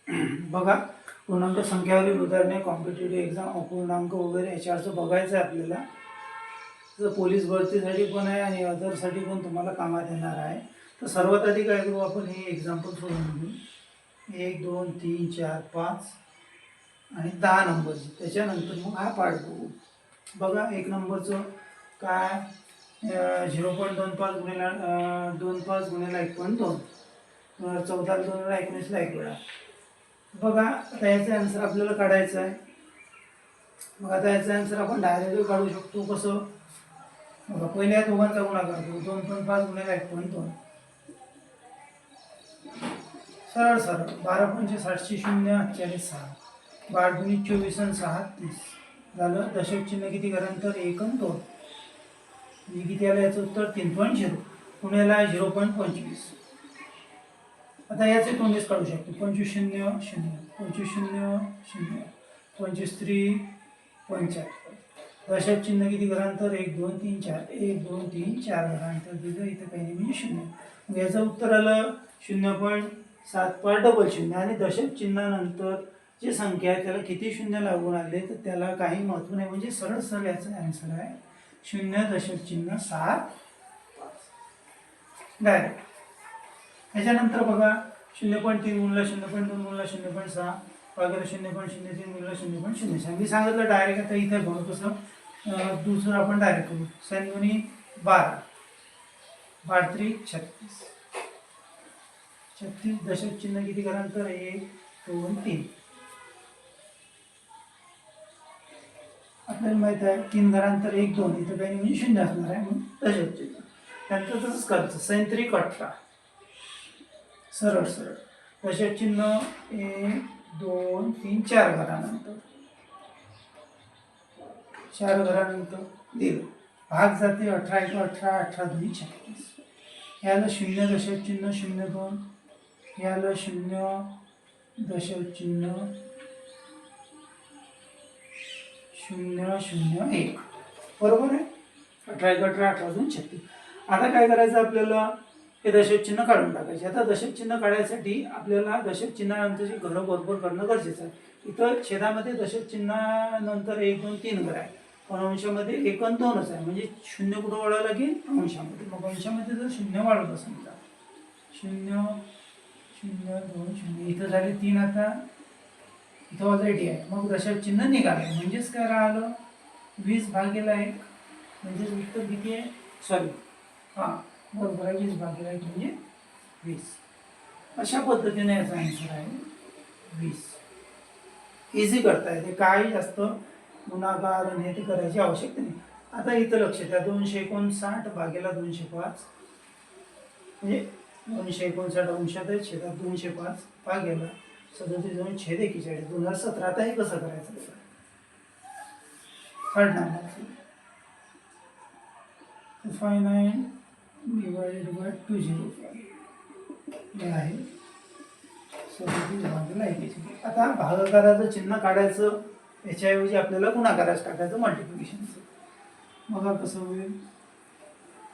बघा, पूर्णांक संख्यावरील उदाहरणे, कॉम्पिटेटिव्ह एक्झाम, अपूर्णांक वगैरे याच्यावरचं बघायचं आहे आपल्याला. तर पोलीस भरतीसाठी पण आहे आणि अदरसाठी पण तुम्हाला कामात येणार आहे. तर सर्वात आधी काय करू आपण, हे एक्झाम्पल सोडून घेऊ. 1 2 3 4 5 आणि 10 नंबरची. त्याच्यानंतर मग हा पार्ट बघू. बघा, 1 नंबरचं काय, 0.25 गुणिले 25 गुणिले 1.2, 14 2019ला 1 वेळा. बघा, आता याचा आन्सर आपल्याला काढायचा आहे. मग आता याचा आन्सर आपण डायरेक्टली काढू शकतो. कसं, बघा, पहिले या दोघांचा गुणाकार करू. 2.5 गुणिले 1.2, सरळ सरळ 12 पंचे 60 0 40 6, 12 गुणिले 24 आणि 6 30 झालं. दशक चिन्ह किती करांतर 1 आणि 2, म्हणजे किती आलं याचं उत्तर 3.0 पुण्याला 0.25. आता याचे तोंडीच काढू शकतो. 25 0 0, 25 0 0, 25 3 75. दशक चिन्ह किती घरांतर 1 2 3 4, 1 2 3 4 घरांतर दिलं. इथं काही नाही म्हणजे 0. मग याचं उत्तर आलं 0.75 डबल शून्य. आणि दशक चिन्हानंतर जी संख्या आहे त्याला किती शून्य लागून आले तर त्याला काही महत्व नाही, म्हणजे सरळ सरळ याचा आन्सर आहे 0.7 डायरेक्ट. त्याच्यानंतर बघा, 0.3 गुणला 0.2 गुणला 0.6 वगैरे 0.03 गुणला 0.06. मी सांगितलं डायरेक्ट. आता इथे बघू कसं, दुसरं आपण डायरेक्ट करू. 7 गुणी 12, 12 3 36, 36. दशक चिन्ह किती करांतर 1 2 3. आपल्याला माहित आहे 3 घरांतर 1 2, इथं काही म्हणजे 0 असणार आहे म्हणून दशक चिन्ह. त्यानंतर तसंच करायचं. 37 18, सरळ सरळ. दशक चिन्ह 1 2 3 4 घरानंतर, 4 घरानंतर दिलं. भाग जाते 18 1 18, 18 2 36. याला 0 दशक चिन्ह 0 2, याला 0 दशक चिन्ह 0 0 1. बरोबर आहे. 18 1 18, 18 2 36. आता काय करायचं आपल्याला, हे दशक चिन्ह काढून टाकायचे. आता दशक चिन्ह काढायसाठी आपल्याला दशक चिन्हानंतरची घरं बरोबर करणं गरजेचं आहे. इथं छेदामध्ये दशक चिन्हानंतर 1 2 3 घरं आहे, पण अंशामध्ये 1 आणि 2च आहे, म्हणजे 0 कुठं वाढावं लागेल अंशामध्ये. मग अंशामध्ये जर 0 वाढवलं समजा 0 0 2 0, इथं झाले 3. आता इथं ऑलरेडी आहे, मग दशक चिन्ह निघालं. म्हणजेच काय राहिलं 20 भागेला 1, म्हणजेच उत्तर किती आहे, सॉरी हां बरोबर आहे 20 भागेला 1 म्हणजे 20. अशा पद्धतीने याचा आन्सर आहे 20. इझी करता येते, काही जास्त गुणाकार आणि हे ते करायची आवश्यकता नाही. आता इथं लक्ष द्या, 259 भागेला 205, म्हणजे 259 अंशात आहे, छेदात 205 भागेला 37 2 छेद 41 2017. आता हे कसं करायचं, थर्ड नंबर 259 डिवायडेड बाय 205 हे आहे 37 भागेला 41. आता भागाकाराचं चिन्ह काढायचं, याच्याऐवजी आपल्याला गुणाकाराचं टाकायचं, मल्टिप्लिकेशनचं. बघा कसं होईल,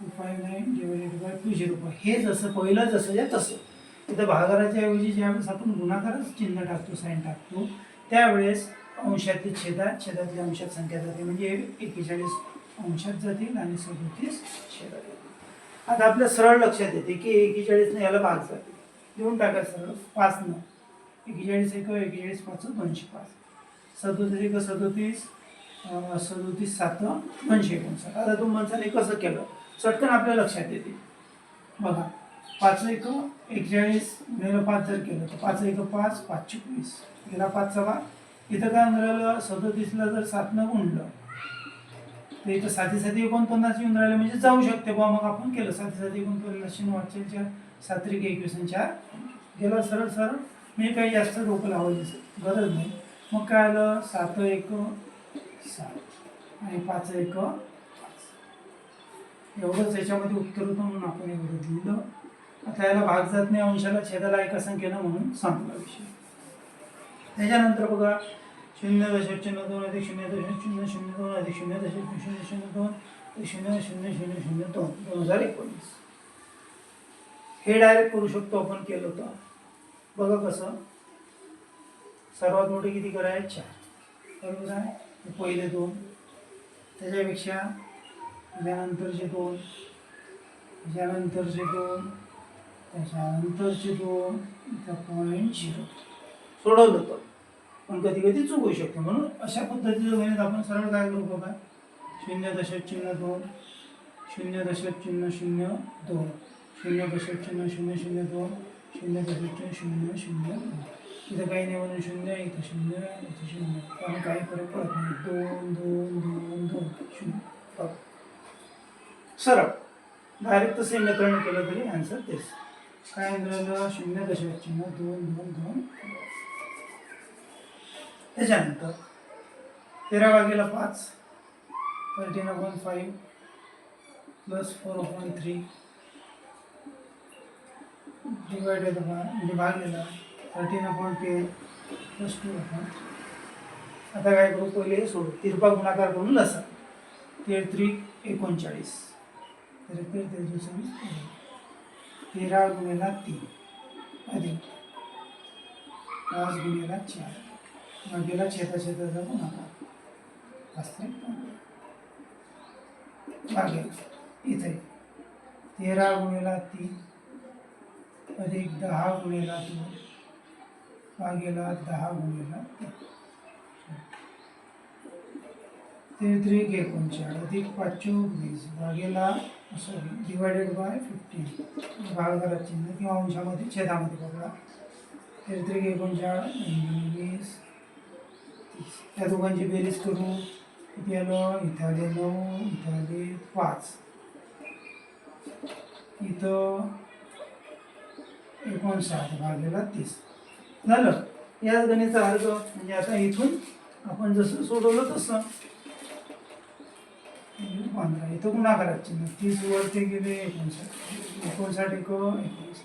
259 डिवायडेड बाय 205. हे जसं पहिलं जसं या तसं. इथं भागाकाराच्या ऐवजी ज्यावेळेस आपण गुणाकाराचं चिन्ह टाकतो, साईन टाकतो, त्यावेळेस अंशातली छेदात, छेदातल्या अंशात संख्या जाते, म्हणजे 41 अंशात जातील आणि 37 छेदात जातील. आता आपल्या सरळ लक्षात येते की 41 याला भाग जाते, देऊन टाकायचं सरळ 5 न. 41 1 41 5 205, 37 1 37, 37 7 259. आता तुम्ही म्हणसाल कसं केलं, चटकन आपल्या लक्षात येते. बघा, 5 1 41 गुणिले 5 जर केलं तर 5 1 5 5 24 गेला 5 चा भाग. इथं काय मिळालं, 37ला जर 7 न गुणलं तर इथं 7 7 49 येऊन राहिले, म्हणजे जाऊ शकते बा. मग आपण केलं 7 7 49 वाटचे 4 7 3 21 आणि 4 गेला सरळ सरळ, म्हणजे काही जास्त डोकं लावायची गरज नाही. मग काय आलं, 7 1 7 आणि 5 1 5. एवढंच याच्यामध्ये उत्तर होतं म्हणून आपण एवढं लिहिलं. आता याला भाग जात नाही, अंशाला छेदाला एका संख्येनं म्हणून संपला विषय. त्याच्यानंतर बघा, 0 दशक चिन्ह 2 अधिक 0 दशक चिन्ह 0 2 अधिक 0 दशक 0 0 2 0 0 0 0 2 2019. हे डायरेक्ट करू शकतो आपण केलं तर. बघा कसं, सर्वात मोठे किती करायचे 4 बरोबर आहे. ते पहिले 2 त्याच्यापेक्षा त्याच्यानंतरचे 2 त्याच्यानंतरचे 2 त्याच्यानंतरचे 2 0 सोडवलं तर पण कधी कधी चूक होऊ शकते म्हणून अशा पद्धतीचं गणित आपण सरळ काय करू बघा 0.2 0.002 0.0002 0.002 इथं काही नाही म्हणून 0 इथं 0 इथं 0 कारण काही फरक पडत नाही 2 2 2 2 0 सरळ डायरेक्ट तसे मेथडने केलं तरी आन्सर तेच काय मिळालं 0.222 त्याच्यानंतर 13/5 13/5 प्लस 4/3 डिवायडेड बाय म्हणजे भागलेला 13/10 प्लस 2/. आता काय करू पहिले सोडू तिरपा गुणाकार करून लसा 13 39 13 गुणिला 3 अधिक 5 गुणिला 4 भागेला छेदाछेदाचा गुणाकार असते भागेल इथे 13 गुणिला 3 अधिक 10 गुणिला 2 भागेला 10 गुणिला 3 13 39 अधिक 5 20 भागेला सॉरी डिवायडेड बाय 15 भागाकारात चिन्ह किंवा अंशामध्ये छेदामध्ये बघा 13 39 20 त्या दोघांची बेरीज करू किती आलं इथं आले 9 इथं आले 5 इथं 59 भागेला 30 झालं. याच गणिताचा अर्थ म्हणजे आता इथून आपण जसं सोडवलं तसं 15 इथं गुणाकारात चिन्ह 30 वरती गेले 59 59 एक 19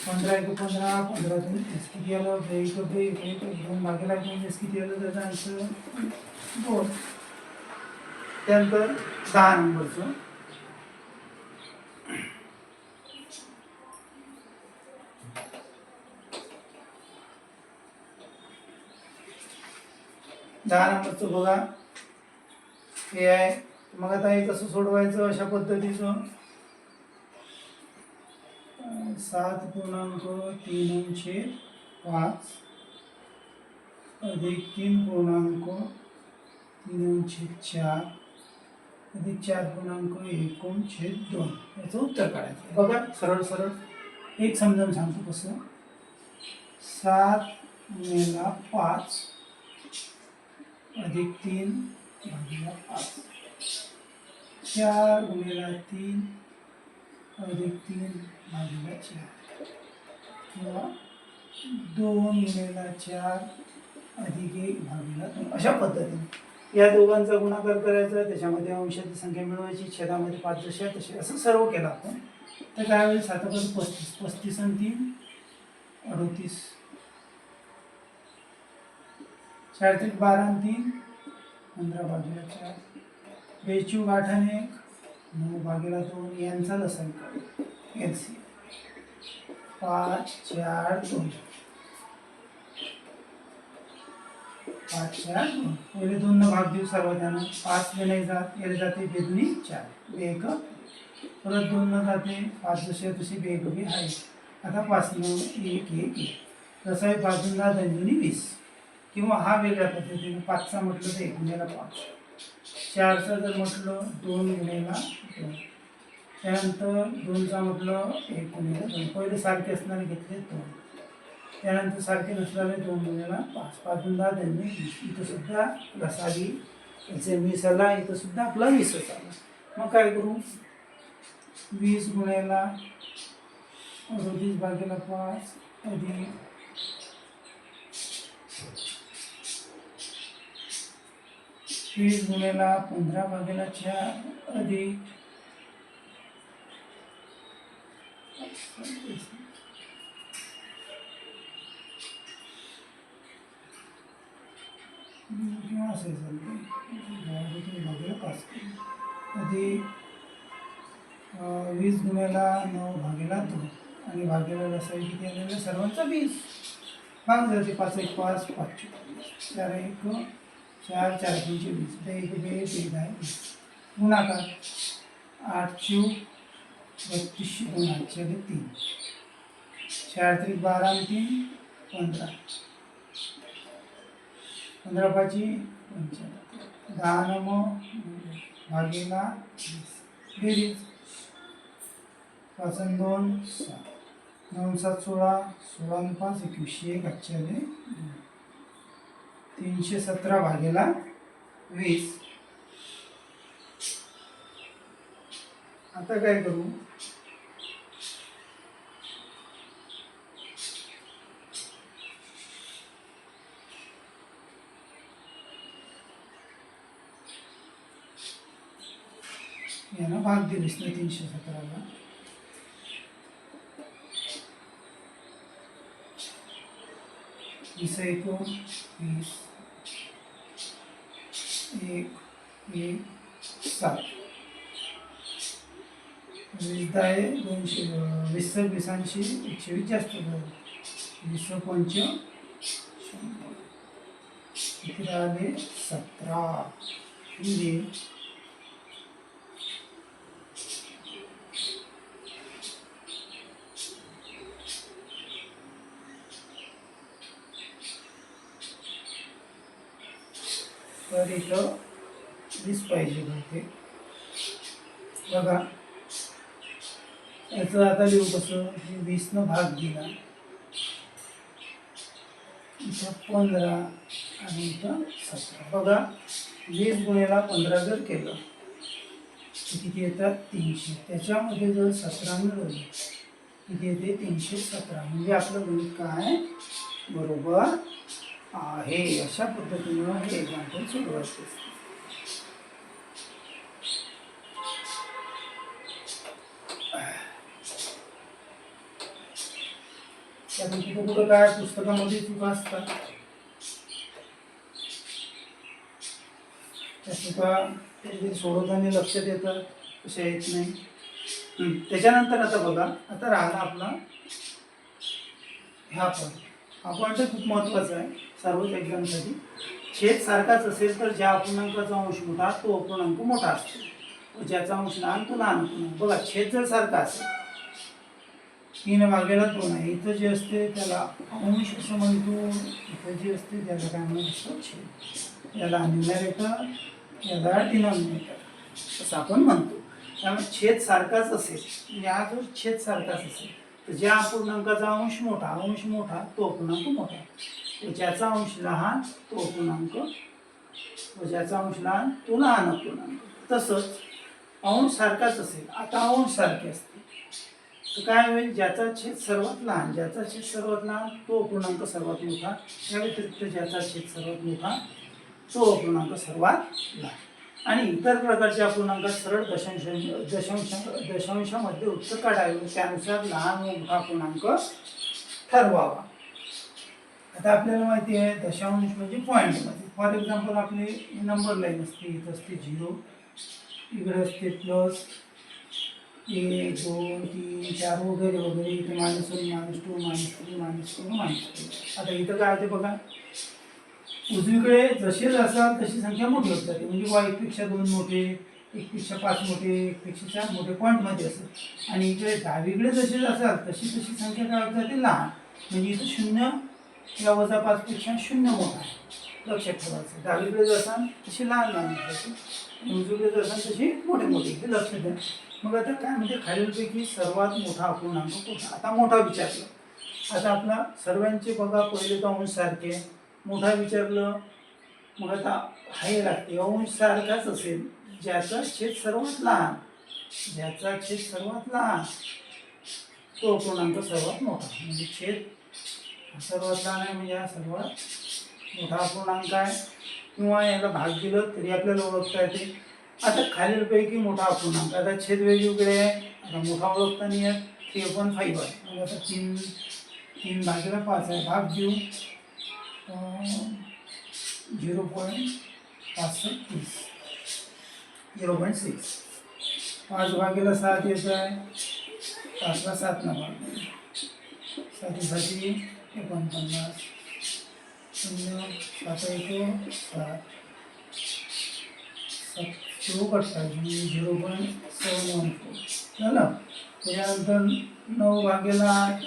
15 एक 15 15 तुम्ही 30 किती आलं 2 भागेला 19 किती आलं त्याचा आन्सर 2. त्यानंतर 10 नंबरचं बघा हे आहे. मग आता हे कसं सोडवायचं अशा पद्धतीचं 7.3/5 अधिक 3.3/4 अधिक 4.1/2 याचं उत्तर काढायचं. बघा सरळ सरळ एक समजावून सांगतो कसं 7/5 अधिक 3/5 4/3 अधिक 3/4 किंवा 2/4 अधिक 1/2 अशा पद्धतीने या दोघांचा गुणाकार करायचा त्याच्यामध्ये अंशाची संख्या मिळवायची छेदामध्ये 5 जशा तसे असं सर्व केलं आपण. तर काय होईल 7 × 35 35 आणि 3 38 4 3 12 आणि 3 15/4 बेचू 8 आणि 1 9/2 यांचा लसायचा एलसीएम 5 4 2 5 4 2 पहिले 2 न भाग देऊ सर्वजण 5 ने नाही जात येले जाते बेदुनी 4 1 परत 2 न जाते 5 जसे तसे बेग बी आहे. आता 5 न 1 1 तसा आहे 5 न 2 20 किंवा हा वेगळ्या पद्धतीने 5चा म्हटलं तर 1 गुणिला 5 4चा जर म्हटलं 2 गुणिला 2 त्यानंतर 2चा म्हटलं 1 गुणिला 2 पहिले सारखे असणारे घेतले 2 त्यानंतर सारखे नसणारे 2 गुणिला 5 5 10 20 इथं सुद्धा रसाली याचे 20 आला इथं सुद्धा आपला 20 आला. मग काय करू 20 गुणिला 38/5 अधिक 20 गुणिला 15/4 अधिक 20 गुणिला 9/2 आणि भागेला रसाई किती आलेलं सर्वांचा 20 भाग जाते 5 1 5 5 4 1 4 4 5 20 1 2 1 आहे गुणाकार 8 चूक 32 2 8 3 4 3 12 आणि 3 15 15 5 55 10 9 भागीला बेरीज 5 आणि 2 6 9 7 16 16 आणि 5 21 1 8 317 भागीला 20. आता काय करू याला भाग दिलीस ना 317ला वीस 1 20 1 1 7 20 10 200 20 20 120 जास्त झालं 20 5 किती राहिले 17 म्हणजे तर इथं 20 पाहिजे होते बघा याचं आता लिहू कसं 20 भाग दिला इथं 15 आणि इथं 17 बघा 20 गुणिले 15 जर केलं तर किती येतात 300 त्याच्यामध्ये जर 17 मिळवलं किती येते 317 म्हणजे आपलं गणित काय बरोबर आहे. अशा पद्धतीनं हे एक्झाम्पल सोडवायचे असते. त्यातून कुठं कुठं काय पुस्तकामध्ये चुका असतात त्या चुका कधी सोडवताना लक्षात येतात कशा येत नाही. त्याच्यानंतर आता बघा आता राहिला आपला हा पॉईंट तर खूप महत्त्वाचा आहे सर्वच एक्झामसाठी. छेद सारखाच असेल तर ज्या अपूर्णांकाचा अंश मोठा तो अपूर्णांक मोठा असतो व ज्याचा अंश लहान तो लहान अपूर्णांक. बघा छेद जर सारखा असेल 3 भागेला 2 आहे इथं जे असते त्याला अंश असं म्हणतो इथं जे असते त्याला काय म्हणतो छेद याला न्यूमरेटर याला डिनॉमिनेटर असं आपण म्हणतो. त्यामुळे छेद सारखाच असेल म्हणजे हा जो छेद सारखाच असेल तर ज्या अपूर्णांकाचा अंश मोठा तो अपूर्णांक मोठा व ज्याचा अंश लहान तो अपूर्णांक व ज्याचा अंश लहान तो लहान अपूर्णांक. तसंच अंश सारखाच असेल आता अंश सारखे असते तर काय होईल ज्याचा छेद सर्वात लहान तो अपूर्णांक सर्वात मोठा त्या व्यतिरिक्त ज्याचा छेद सर्वात मोठा तो अपूर्णांक सर्वात लहान. आणि इतर प्रकारच्या अपूर्णांकात सरळ दशांशामध्ये उत्तर काढावे त्यानुसार लहान व मोठा अपूर्णांक ठरवावा. आता आपल्याला माहिती आहे दशांश म्हणजे पॉईंटमध्ये. फॉर एक्झाम्पल आपले नंबर लाईन असते इथं असते 0 इकडे असते प्लस 1 2 3 4 वगैरे वगैरे इथे -1 -2 -3 -4 आता इथं काय होते बघा उजवीकडे जसे असाल तशी संख्या मोठी होत जाते म्हणजे 1 पेक्षा 2 मोठे 1 पेक्षा 5 मोठे 1 पेक्षा 4 मोठे पॉईंटमध्ये असेल. आणि इकडे डावीकडे जसे असाल तशी संख्या काय होत जाते लहान म्हणजे इथं 0 या वजा 5 पेक्षा 0 मोठा आहे लक्षात ठेवायचं. डावीकडे जर असाल तशी लहान होते आणि उजवीकडे जर असाल तशी मोठे हे लक्षात द्या. मग आता काय म्हणजे खालीलपैकी सर्वात मोठा अपूर्णांक कोणता. आता मोठा विचारलं आता आपला सर्वांचे बघा पहिले तर अंश सारखे मोठा विचारलं मग आता हाय लागते अंश सारखाच असेल ज्याचा छेद सर्वात लहान तो अपूर्णांक सर्वात मोठा म्हणजे छेद सर्वात लहान आहे म्हणजे हा सर्वात मोठा अपूर्णांक आहे किंवा याला भाग दिलं तरी आपल्याला ओळखता येते. आता खालीलपैकी मोठा अपूर्णांक आता छेद वेगवेगळे आहे आता मोठा ओळखता नाही आहे 3/5 आहे म्हणजे आता 3/5 आहे भाग देऊ 0.65 0.6 5/7 येत आहे 5ला 7 भाग साती 49, 0 7 1 7 27 0.714 झालं. त्याच्यानंतर 9 भागेला 8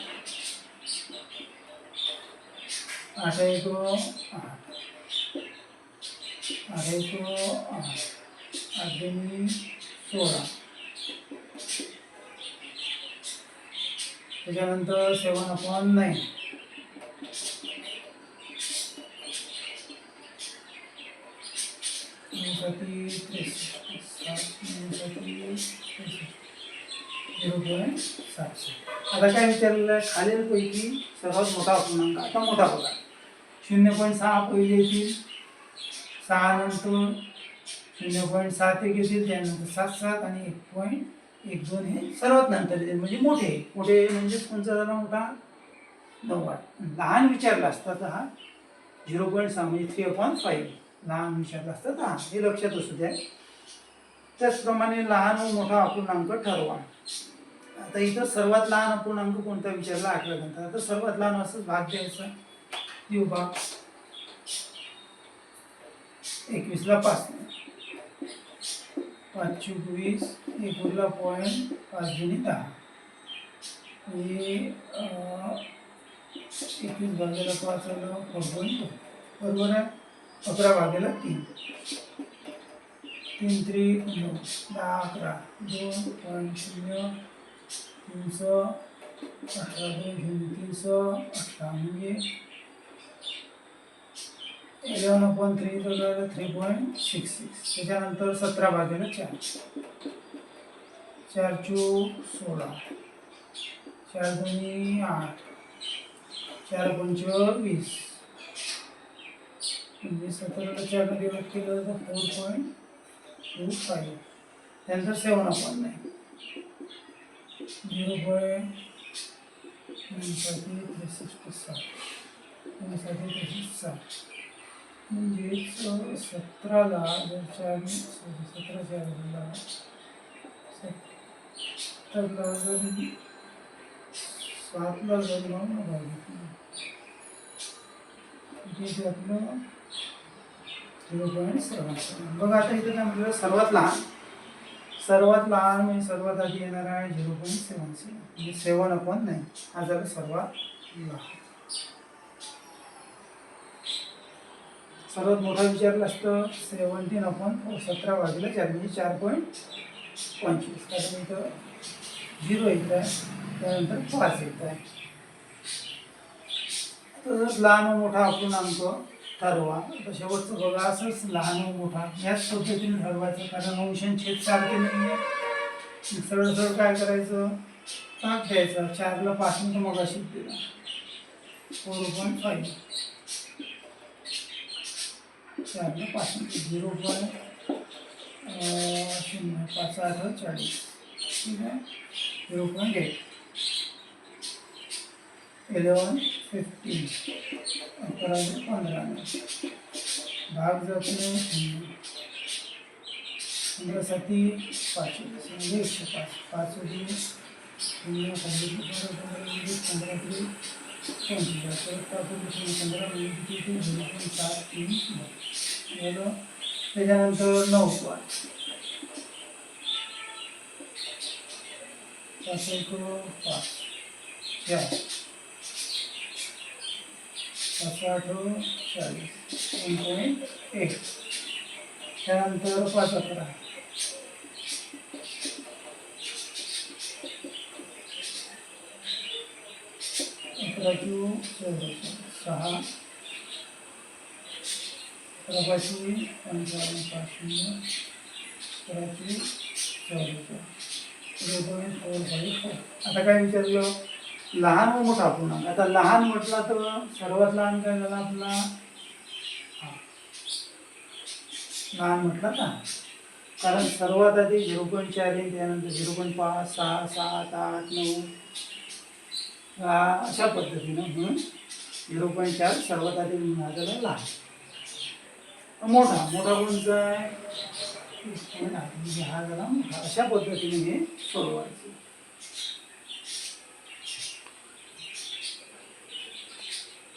8 1 8 8 1 8 8 2 16. त्याच्यानंतर 7/9 0.7. आता काय विचारलेलं आहे, खालीलपैकी सर्वात मोठा अपूर्णांक. आता मोठा बघा, 0.6 पहिले येतील, 6 नंतर 0.71 येतील, त्यानंतर 7 आणि 1.12 हे सर्वात नंतर येतील, म्हणजे मोठे मोठे म्हणजे कोणचा झाला मोठा 9. लहान विचारला असता तर हा 0.6 म्हणजे 3/5 लहान विचारला असता तर हा, हे लक्षात असू द्या. त्याचप्रमाणे लहान व मोठा अपूर्णांक ठरवा. आता इथं सर्वात लहान अपूर्णांक कोणता विचारला 8व्या घंटा. आता सर्वात लहान असं भाग द्यायचा, देऊ भाग 21 ला 5 5 चूक 20 1 उरला पॉईंट 5 दुनी 10 हे 21 भागेला 5 आलं 4.2 बरोबर आहे. 11 भागेला 3 3 3 9 10 11 2.0 318 318 म्हणजे 11/3 तर झालं 3.66. त्याच्यानंतर 17 भागेला 4 4 चूक 16 4 दुनी 8 4 पंच 20 म्हणजे 17ला 4 ने डिवाइड केलं तर 4.25. त्यानंतर 7/9 0.367 म्हणजेच 17ला जर 4 17 4 झाला 17ला जर 7ला जर 9 भागितलं म्हणजे आपलं 0.77. बघा आता इथे काय म्हटलं, सर्वात लहान म्हणजे सर्वात आधी येणार आहे 0.77 म्हणजे 7/9 हा झाला सर्वात लहान. सर्वात मोठा विचारला असतं 17/4 भागेला 4 म्हणजे 4.25. कारण इथं 0 येत आहे, त्यानंतर 5 येत आहे. तसंच लहान व मोठा अपूर्णांक ठरवा. आता शेवटचं बघा, असंच लहान व मोठा याच पद्धतीने ठरवायचं, कारण अंश आणि छेद सारखे नाही आहे. सरळ सरळ काय करायचं, भाग द्यायचा. 4ला 5 ने मग अशी दिला 4.5 4ला 5 0.0 5 8 40 ठीक आहे. 0.8 11 15 11 15 भाग जात नाही 15 7 5 म्हणजे 105 5 होती 0 15 त्याच्यानंतर 9 5 5 1 5 4 5 8 40 1.1 त्यानंतर 5 11 11 6 11 55 आता काय विचारलं, लहान व मोठा अपूर्णांक. आता लहान म्हटला तर सर्वात लहान काय झाला आपला, लहान म्हटला का, कारण सर्वात आधी 0.4 येईल, त्यानंतर 0.5 6 7 8 9 अशा पद्धतीनं, म्हणून 0.4 सर्वात आधी झालेला लहान. मोठा कोणचा आहे, म्हणजे हा झाला मोठा. अशा पद्धतीने हे सोडवायचं.